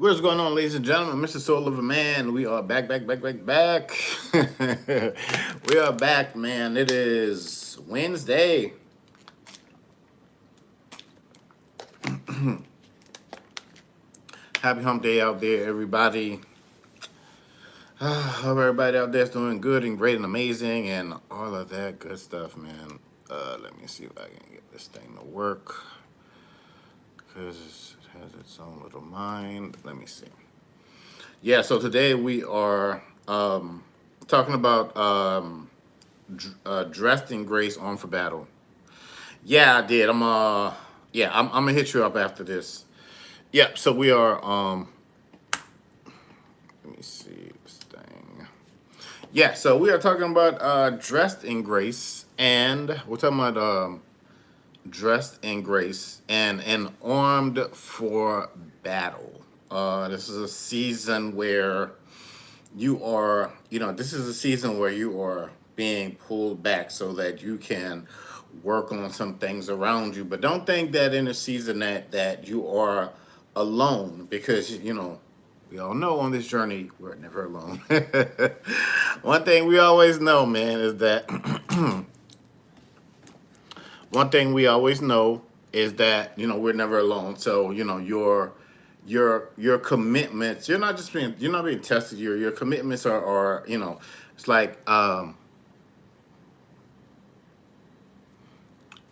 What's going on, ladies and gentlemen? Mr. Soul of a Man. We are back. We are back, man. It is Wednesday. Happy hump day out there, everybody. Hope everybody out there is doing good and great and amazing and all of that good stuff, man. Let me see if I can get this thing to work because it has its own little mind. Let me see. Yeah, so today we are talking about dressed in grace on for battle. Yeah, I did. I'm gonna hit you up after this. Yep. So we are. Let me see this thing. Yeah. So we are talking about dressed in grace, and we're talking about dressed in grace and armed for battle. This is a season where this is a season where you are being pulled back so that you can work on some things around you. But don't think that in a season that you are alone, because we all know on this journey we're never alone. One thing we always know, man, is that one thing we always know is that we're never alone. So your commitments, you're not being tested. Your commitments are it's like oh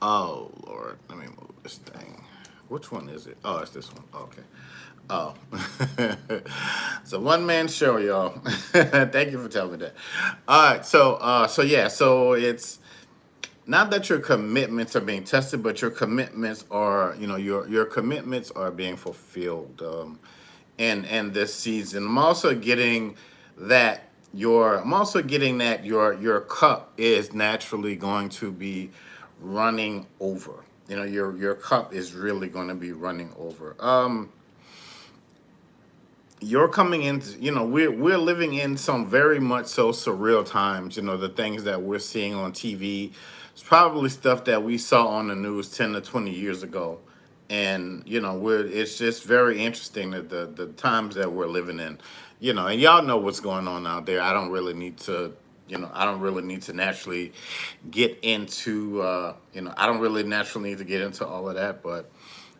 Lord, let me move this thing. Which one is it? Oh, it's this one. Okay. Oh, so one man show, y'all. Thank you for telling me that. All right, so it's not that your commitments are being tested, but your commitments are, your commitments are being fulfilled. In this season, I'm also getting that your cup is naturally going to be running over. Your cup is really going to be running over. You're coming into, we're living in some very much so surreal times. The things that we're seeing on TV, it's probably stuff that we saw on the news 10 to 20 years ago. And it's just very interesting that the times that we're living in. And y'all know what's going on out there. I don't really need to naturally get into I don't really naturally need to get into all of that. But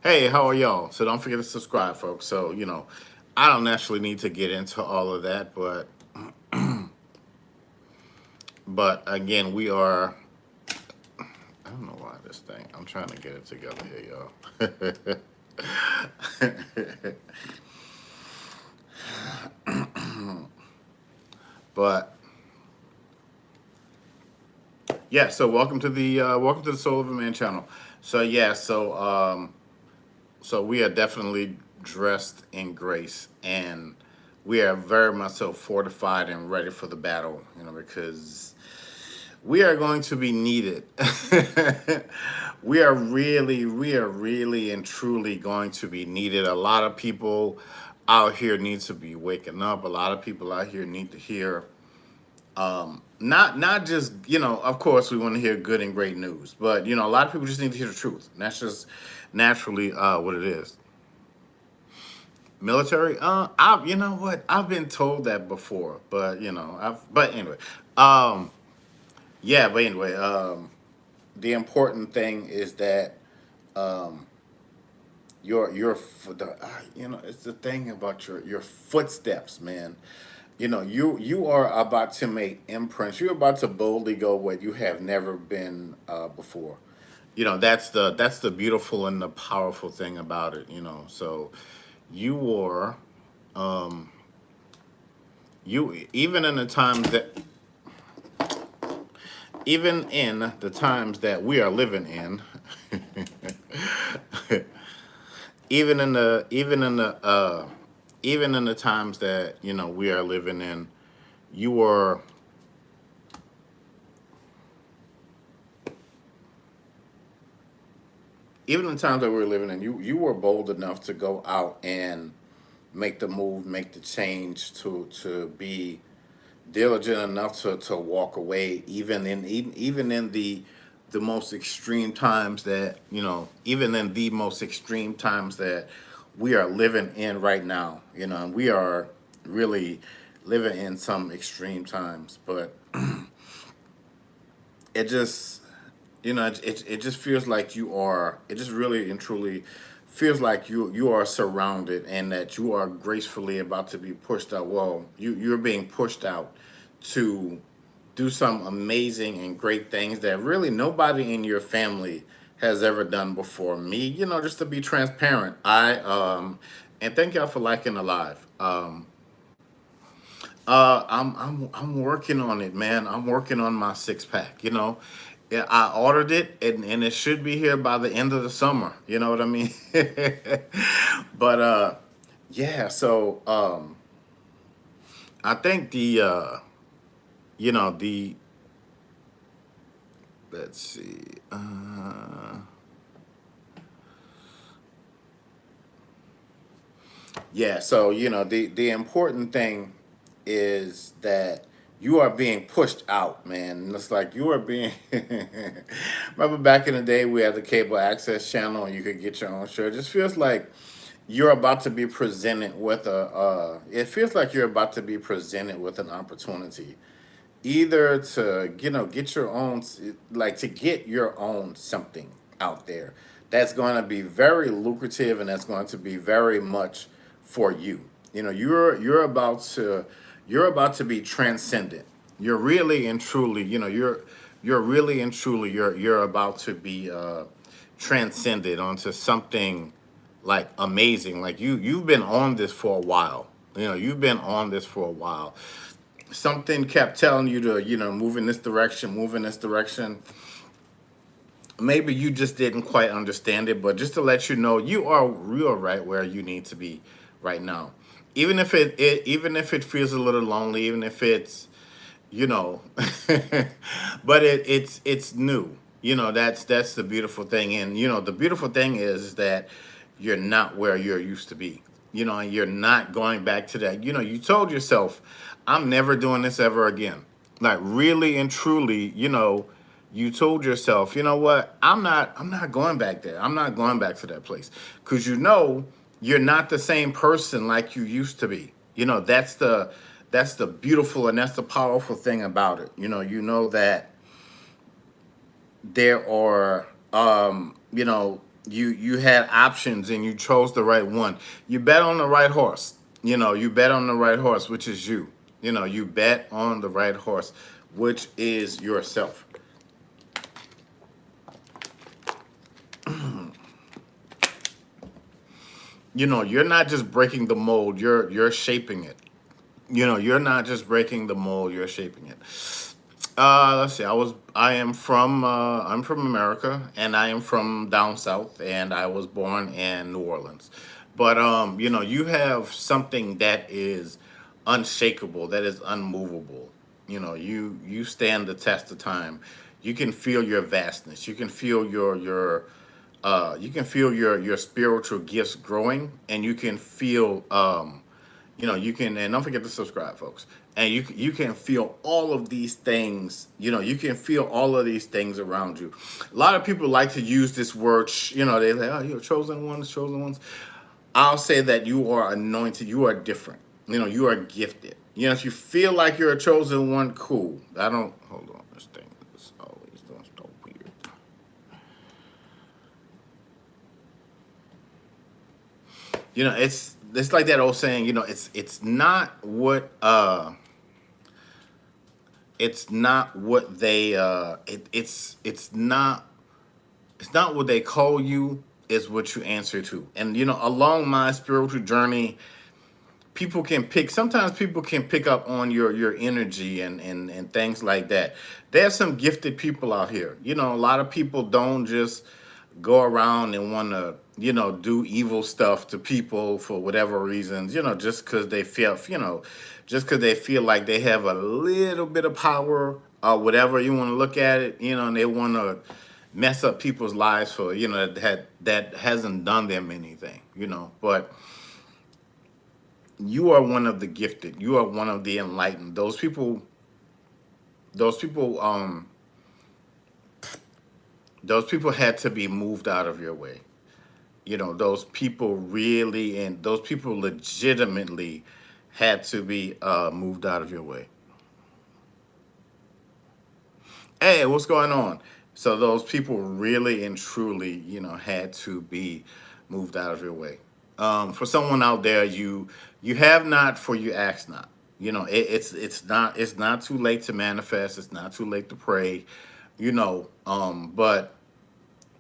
hey, how are y'all? So don't forget to subscribe, folks. So I don't naturally need to get into all of that, but again, we are. I don't know why this thing. I'm trying to get it together here, y'all. But yeah, so welcome to the Soul of a Man channel. So yeah, so we are definitely dressed in grace, and we are very much so fortified and ready for the battle. Because we are going to be needed. We are really and truly going to be needed. A lot of people out here need to be waking up. A lot of people out here need to hear not just, of course we want to hear good and great news, but a lot of people just need to hear the truth. And that's just naturally what it is. Military, you know what, I've been told that before, but but anyway, yeah, but anyway, the important thing is that it's the thing about your footsteps, man. You are about to make imprints. You're about to boldly go where you have never been before. That's the beautiful and the powerful thing about it. So you are you even in the times that even in the times that we are living in, even in the even in the times that we are living in, you are even in the times that we're living in, you were bold enough to go out and make the move, make the change, to be diligent enough to walk away, even in the most extreme times that even in the most extreme times that we are living in right now. And we are really living in some extreme times. But it just, it just feels like you are. It just really and truly feels like you are surrounded, and that you are gracefully about to be pushed out. Well, you're being pushed out to do some amazing and great things that really nobody in your family has ever done before me. Just to be transparent, and thank y'all for liking the live. I'm working on it, man. I'm working on my six pack. Yeah, I ordered it, and it should be here by the end of the summer. You know what I mean? But yeah. So I think the let's see. Yeah, so the important thing is that you are being pushed out, man. And it's like you are being. Remember back in the day, we had the cable access channel, and you could get your own show. It just feels like you're about to be presented with a. It feels like you're about to be presented with an opportunity, either to get your own, like to get your own something out there that's going to be very lucrative, and that's going to be very much for you. You're about to be transcendent. You're really and truly, you're really and truly, you're about to be transcended onto something like amazing. Like you've been on this for a while. You've been on this for a while. Something kept telling you to, move in this direction, move in this direction. Maybe you just didn't quite understand it, but just to let you know, you are right where you need to be right now. Even if it feels a little lonely, even if it's, you know, but it's new. That's the beautiful thing, and the beautiful thing is that you're not where you're used to be. And you're not going back to that. You told yourself, I'm never doing this ever again. Like really and truly, you told yourself, you know what? I'm not going back there. I'm not going back to that place. Cause you're not the same person like you used to be. That's the beautiful and that's the powerful thing about it. That there are you had options and you chose the right one. You bet on the right horse. You bet on the right horse, which is you. You bet on the right horse, which is yourself. You're not just breaking the mold, you're shaping it. You're not just breaking the mold, you're shaping it. Let's see. I'm from America, and I am from down south, and I was born in New Orleans. But you have something that is unshakable, that is unmovable. You stand the test of time. You can feel your vastness. You can feel your spiritual gifts growing, and you can feel you can, and don't forget to subscribe, folks. And you can feel all of these things. You can feel all of these things around you. A lot of people like to use this word. They say, "Oh, you're chosen ones, chosen ones." I'll say that you are anointed. You are different. You are gifted. If you feel like you're a chosen one, cool. I don't. Hold on. This thing is always doing so weird. It's like that old saying. It's not what they it's not what they call you, is what you answer to. And along my spiritual journey, sometimes people can pick up on your energy and things like that. There's some gifted people out here. A lot of people don't just go around and want to do evil stuff to people for whatever reasons, just because they feel like they have a little bit of power, or whatever you want to look at it, and they want to mess up people's lives for that hasn't done them anything. But you are one of the gifted. You are one of the enlightened. Those people those people had to be moved out of your way. those people really, and those people legitimately had to be moved out of your way. Hey, what's going on? So those people really and truly, had to be moved out of your way. For someone out there, you have not, for you ask not. It's not too late to manifest. It's not too late to pray. But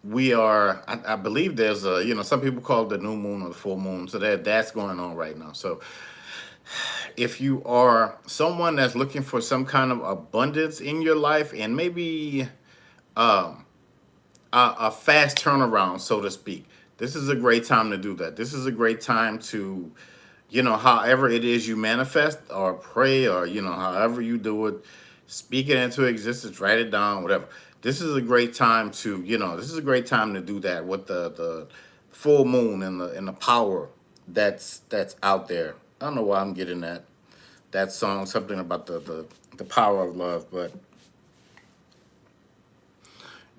we are. I believe there's a. Some people call it the new moon or the full moon. So that's going on right now. So if you are someone that's looking for some kind of abundance in your life, and maybe a fast turnaround, so to speak. This is a great time to do that. This is a great time to, however it is you manifest or pray, or, however you do it, speak it into existence, write it down, whatever. This is a great time to, this is a great time to do that with the full moon and the power that's out there. I don't know why I'm getting that song, something about the power of love, but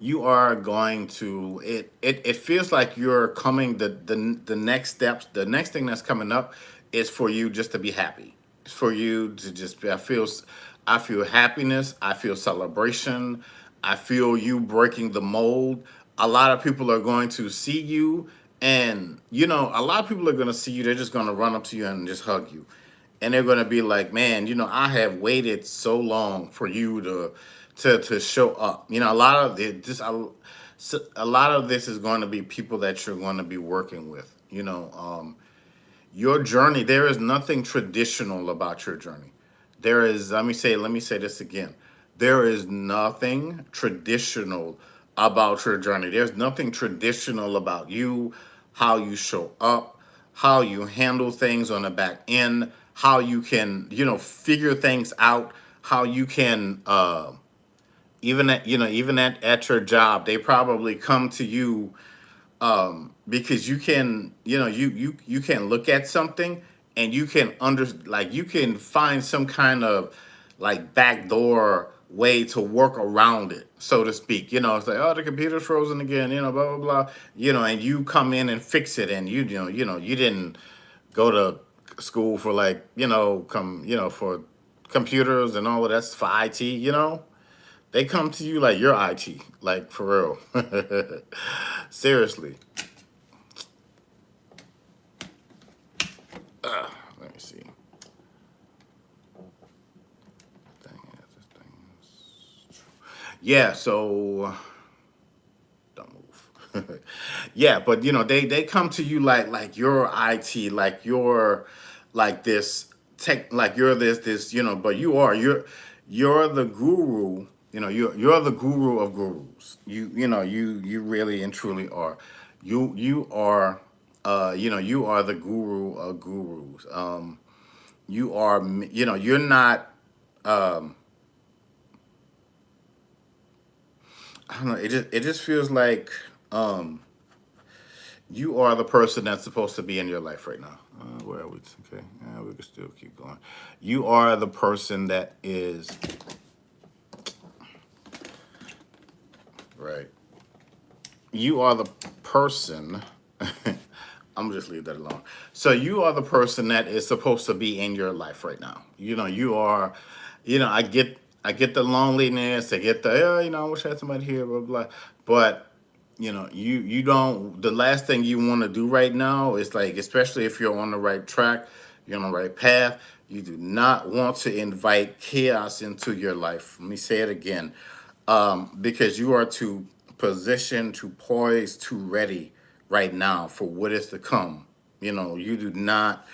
you are going to it feels like you're coming the next steps, the next thing that's coming up is for you just to be happy. It's for you to just be, I feel happiness, I feel celebration, I feel you breaking the mold. A lot of people are going to see you, and a lot of people are going to see you, they're just going to run up to you and just hug you, and they're going to be like, man, I have waited so long for you to show up. A lot of it, just a lot of this is going to be people that you're going to be working with. Your journey, there is nothing traditional about your journey. There is, let me say this again. There is nothing traditional about your journey. There's nothing traditional about you, how you show up, how you handle things on the back end, how you can, figure things out, how you can even at your job, they probably come to you because you can, you can look at something, and you can like you can find some kind of like backdoor way to work around it, so to speak. It's like, oh, the computer's frozen again, blah blah blah, and you come in and fix it, and you didn't go to school for, like, for computers and all of that's for IT. They come to you like you're IT, like, for real. Seriously. Let me see. Yeah, so don't move. Yeah, but they come to you like you're IT, like you're like this tech, like you're this, but you're the guru. You're the guru of gurus. You really and truly are. You are you are the guru of gurus. You are, you're not, I don't know, it just feels like you are the person that's supposed to be in your life right now. Where are we? Okay, we can still keep going. You are the person that is right. You are the person. I'm gonna just leave that alone. So you are the person that is supposed to be in your life right now. You are. I get the loneliness. I get the, I wish I had somebody here, blah blah. But you don't. The last thing you want to do right now is, like, especially if you're on the right track, you're on the right path. You do not want to invite chaos into your life. Let me say it again, because you are to position, to poise, to ready right now for what is to come. You do not,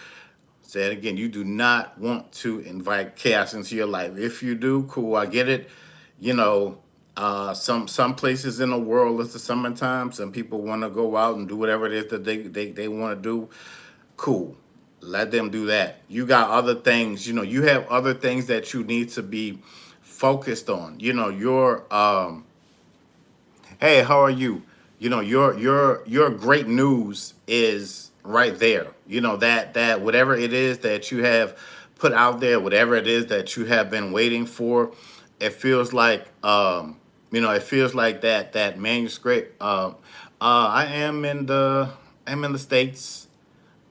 say it again, you do not want to invite chaos into your life. If you do, cool, I get it. You know, some places in the world, it's the summertime. Some people want to go out and do whatever it is that they want to do. Cool. Let them do that. You got other things, you have other things that you need to be focused on. Your hey, how are you? Your great news is right there. That whatever it is that you have put out there, whatever it is that you have been waiting for, it feels like, it feels like that manuscript. I am in the I'm in the States,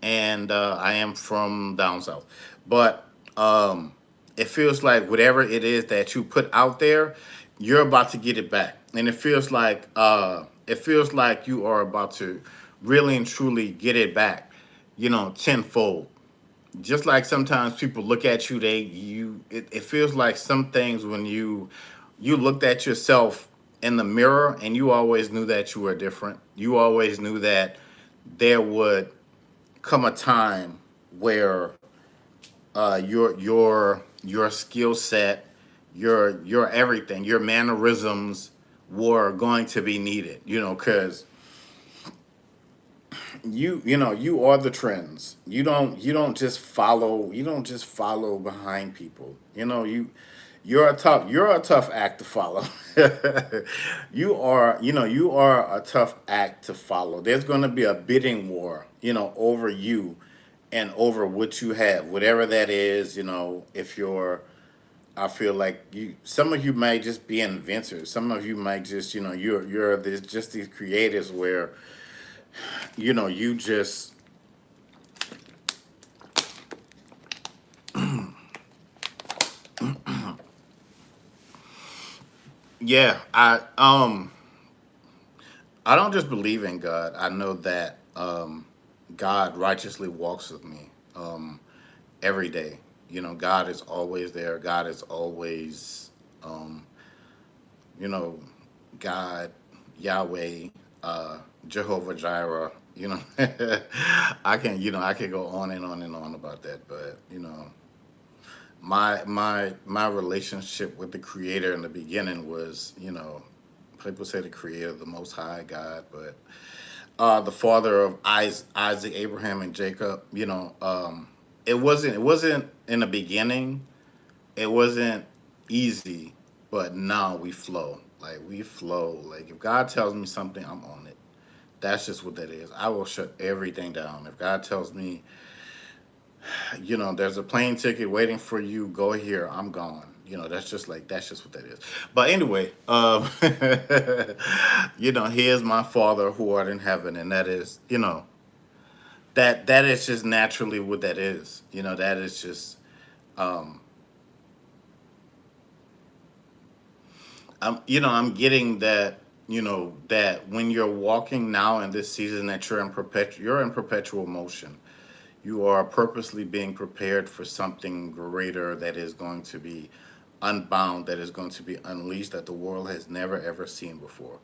and I am from down south. But it feels like whatever it is that you put out there, you're about to get it back, and it feels like you are about to really and truly get it back, tenfold. Just like sometimes people look at you, it feels like some things when you looked at yourself in the mirror and you always knew that you were different. You always knew that there would come a time where your skill set, your everything, your mannerisms were going to be needed. Because you are the trends. You don't just follow behind people. You're a tough act to follow. You are a tough act to follow. There's going to be a bidding war, over you and over what you have, whatever that is. If you're I feel like some of you might just be inventors. Some of you might just, you're this just these creators where, you just, yeah, I don't just believe in God. I know that God righteously walks with me every day. God is always there. God is always, um, you know, God, Yahweh, Jehovah Jireh. I can go on and on and on about that, but my relationship with the Creator in the beginning was, people say the Creator, the Most High God, but the father of Isaac, Abraham, and Jacob. It wasn't in the beginning. It wasn't easy, but now we flow. Like we flow. Like if God tells me something, I'm on it. That's just what that is. I will shut everything down. If God tells me, there's a plane ticket waiting for you, go here, I'm gone. That's just what that is. But anyway, he is my father who art in heaven, and that is, that is just naturally what that is. That is just um I'm getting that, that when you're walking now in this season that you're in perpetual motion. You are purposely being prepared for something greater that is going to be unbound, that is going to be unleashed, that the world has never ever seen before.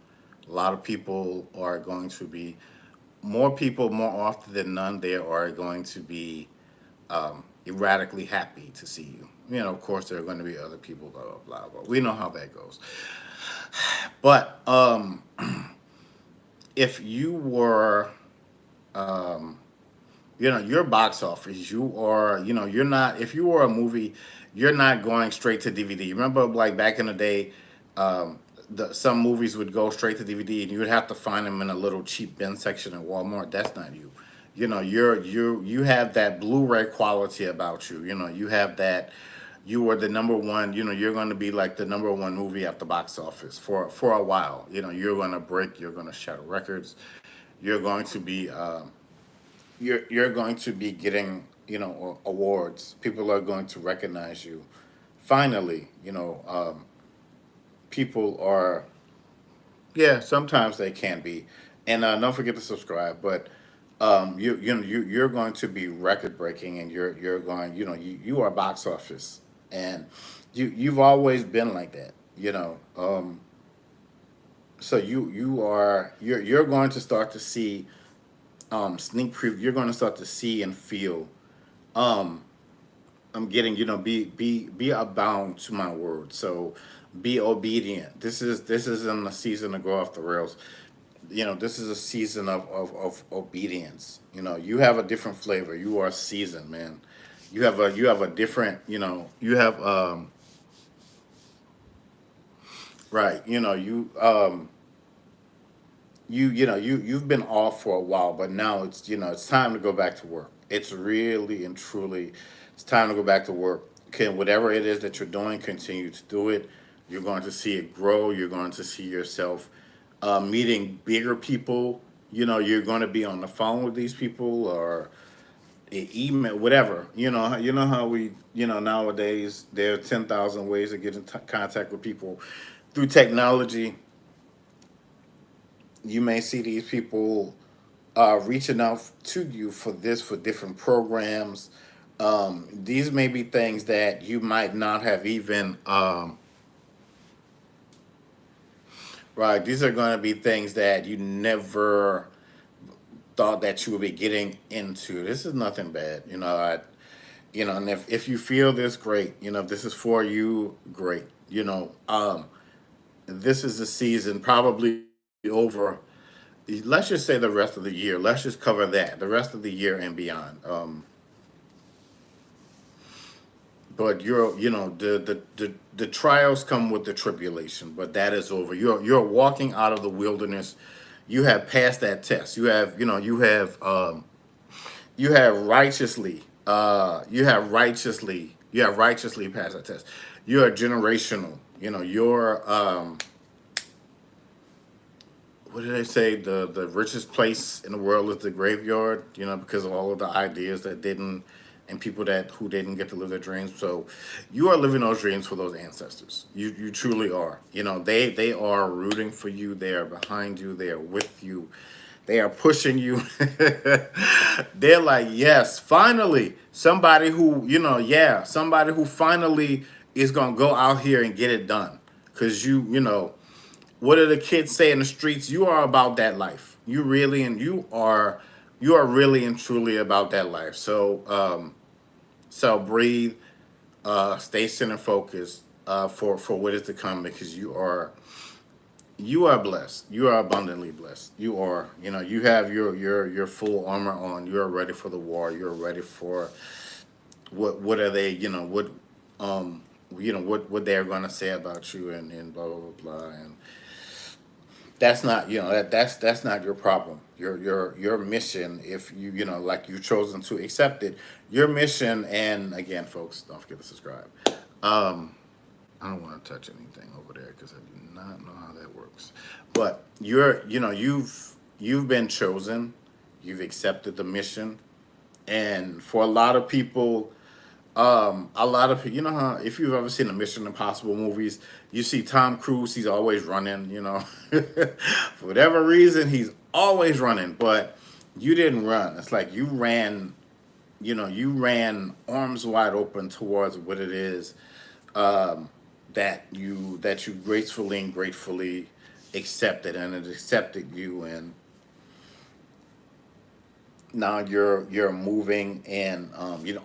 A lot of people are going to be, more people, more often than none, they are going to be erratically happy to see you. Of course, there are going to be other people, blah, blah, blah, blah. We know how that goes. But if you were, um, your box office, you're not, if you were a movie, you're not going straight to DVD. Remember, like back in the day, some movies would go straight to DVD and you would have to find them in a little cheap bin section at Walmart. That's not you. You have that Blu-ray quality about you. You have that, you were the number one. You're going to be like the number one movie at the box office for a while. You're going to break. You're going to shatter records. You're going to be you're going to be getting, awards. People are going to recognize you. Finally, people are, yeah, sometimes they can be. And don't forget to subscribe. But you're going to be record breaking, and you're going, you are box office, and you've always been like that. So you're going to start to see sneak preview. You're going to start to see and feel. Um, I'm getting, be abound to my word. So be obedient. This is in the season to go off the rails. This is a season of obedience. You have a different flavor. You are seasoned, man. You have a different, you have right, you've been off for a while, but now it's time to go back to work. It's really and truly, it's time to go back to work. Can whatever it is that you're doing, continue to do it. You're going to see it grow. You're going to see yourself meeting bigger people, you're going to be on the phone with these people or email, whatever. You know how we, nowadays there are 10,000 ways to get in contact with people through technology. You may see these people reaching out to you for different programs. These may be things that you might not have even right. These are going to be things that you never thought that you would be getting into. This is nothing bad, and if you feel this, great. If this is for you, great. This is the season probably over. Let's just say the rest of the year. Let's just cover that the rest of the year and beyond. But the trials come with the tribulation, but that is over. You're walking out of the wilderness. You have passed that test. You have righteously you have righteously passed that test. You're generational. You're what did they say? The richest place in the world is the graveyard. Because of all of the ideas that didn't, and people that who didn't get to live their dreams. So, you are living those dreams for those ancestors. You truly are. They are rooting for you. They are behind you. They are with you. They are pushing you. They're like, yes, finally, somebody who finally is gonna go out here and get it done. Cause what do the kids say in the streets? You are about that life. You are really and truly about that life. So breathe, stay centered, focused for what is to come, because you are blessed. You are abundantly blessed. You have your full armor on. You're ready for the war. You're ready for what are they? What they're gonna say about you, and blah blah blah blah. And that's not that's not your problem. Your mission, if like you've chosen to accept it, your mission. And again, folks, don't forget to subscribe. um I don't want to touch anything over there because I do not know how that works. But you've been chosen. You've accepted the mission. And for a lot of people, how if you've ever seen the Mission Impossible movies, you see Tom Cruise, he's always running, For whatever reason, he's always running, but you didn't run. It's like you ran arms wide open towards what it is, that you gracefully and gratefully accepted, and it accepted you. And now you're moving, and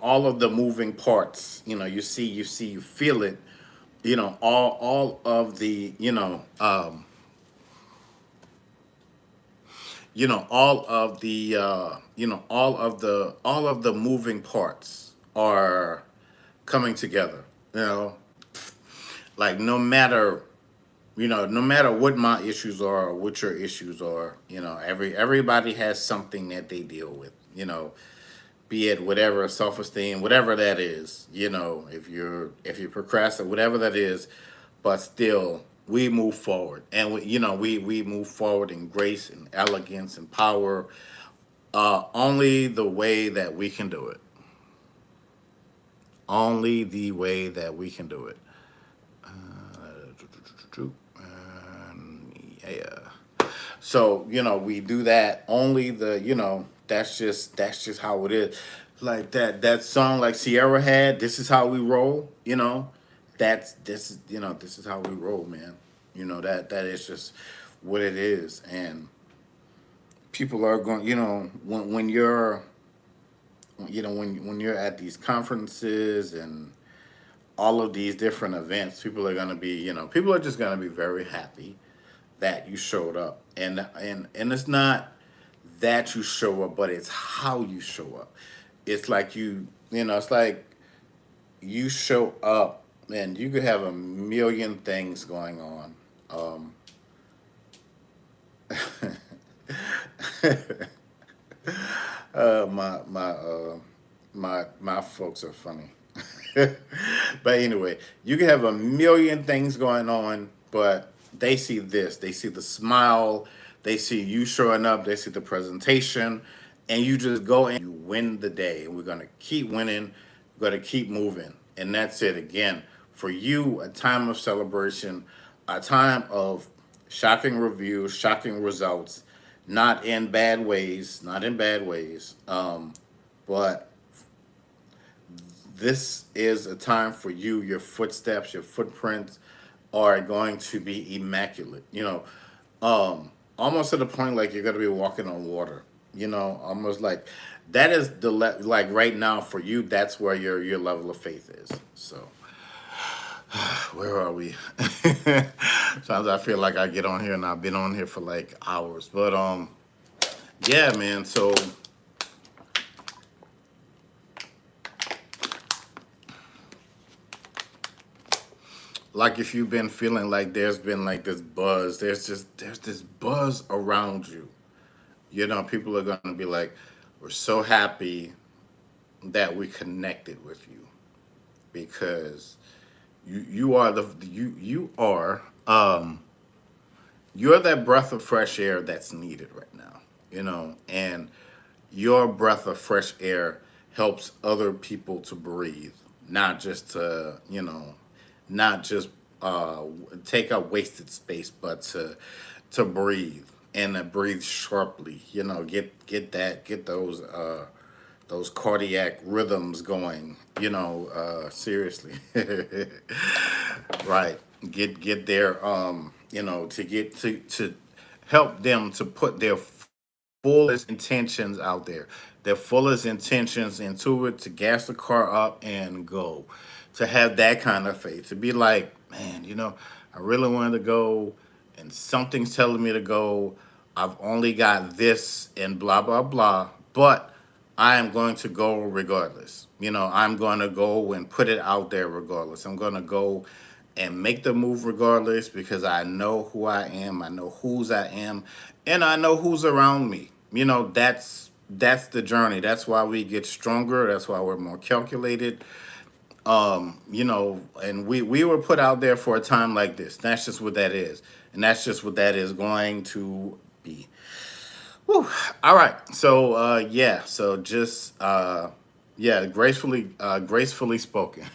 all of the moving parts, you feel it, all of the all of the moving parts are coming together, you know like no matter what my issues are or what your issues are. Everybody has something that they deal with, be it whatever, self-esteem, whatever that is. If you procrastinate, whatever that is. But still, we move forward, and we move forward in grace and elegance and power, only the way that we can do it. Only the way that we can do it. Yeah. So we do that. Only that's just how it is. Like that song, like Sierra had. This is how we roll. This is how we roll, man. That is just what it is. And people are going. When you're when you're at these conferences and all of these different events, people are just gonna be very happy that you showed up. And it's not that you show up, but it's how you show up. It's like it's like you show up, and you could have a million things going on. My folks are funny. But anyway, you can have a million things going on, but they see this. They see the smile. They see you showing up, they see the presentation, and you just go and you win the day. And we're gonna keep winning, we're gonna keep moving. And that's it again. For you, a time of celebration, a time of shocking reviews, shocking results, not in bad ways, not in bad ways. But this is a time for you. Your footsteps, your footprints are going to be immaculate. Almost to the point like you're gonna be walking on water. Almost like that is like right now for you. That's where your level of faith is. So where are we? Sometimes I feel like I get on here and I've been on here for like hours, but yeah, man. So like if you've been feeling like there's been like this buzz, there's this buzz around you. People are gonna be like, we're so happy that we connected with you because you're that breath of fresh air that's needed right now. And your breath of fresh air helps other people to breathe, not just to, not just uh, take up wasted space, but to breathe and to breathe sharply. Get those cardiac rhythms going. Seriously, right? Get their to get to help them to put their fullest intentions out there, their fullest intentions into it, to gas the car up and go, to have that kind of faith, to be like, man, I really wanted to go, and something's telling me to go. I've only got this and blah blah blah, but I am going to go regardless. I'm going to go and put it out there regardless. I'm going to go and make the move regardless because I know who I am, I know whose I am, and I know who's around me. That's the journey. That's why we get stronger. That's why we're more calculated. And we were put out there for a time like this. That's just what that is. And that's just what that is going to be. Whew. All right. So yeah. So just yeah, gracefully spoken.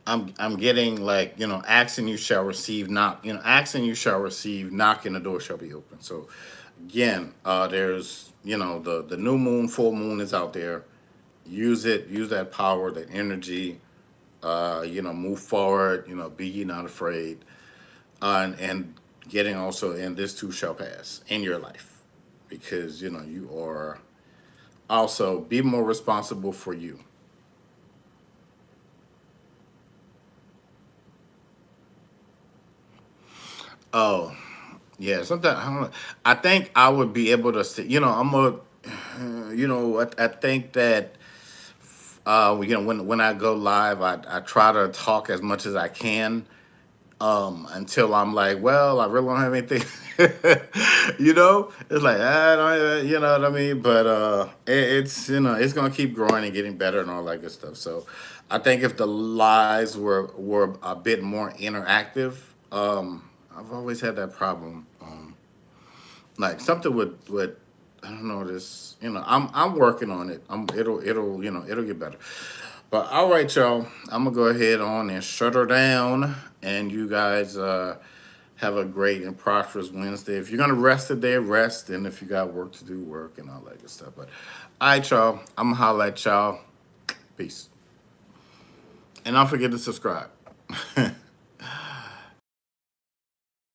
I'm getting like, ask and you shall receive, knock, ask and you shall receive, knock and the door shall be open. So again, there's, the new moon, full moon is out there. Use it, use that power, that energy, move forward, be ye not afraid. And getting also, and this too shall pass in your life. Because, you are also be more responsible for you. Oh, yeah, sometimes I don't know. I think I would be able to. I'm a. I think that when I go live, I try to talk as much as I can until I'm like, well, I really don't have anything. It's like I don't, you know what I mean. But it's it's gonna keep growing and getting better and all that good stuff. So I think if the lives were a bit more interactive, I've always had that problem. Like something would I don't know this. I'm working on it. It'll get better. But all right, y'all. I'm gonna go ahead on and shut her down, and you guys have a great and prosperous Wednesday. If you're gonna rest today, rest, and if you got work to do, work and all that good stuff. But all right, y'all. I'm gonna holla at y'all. Peace, and don't forget to subscribe.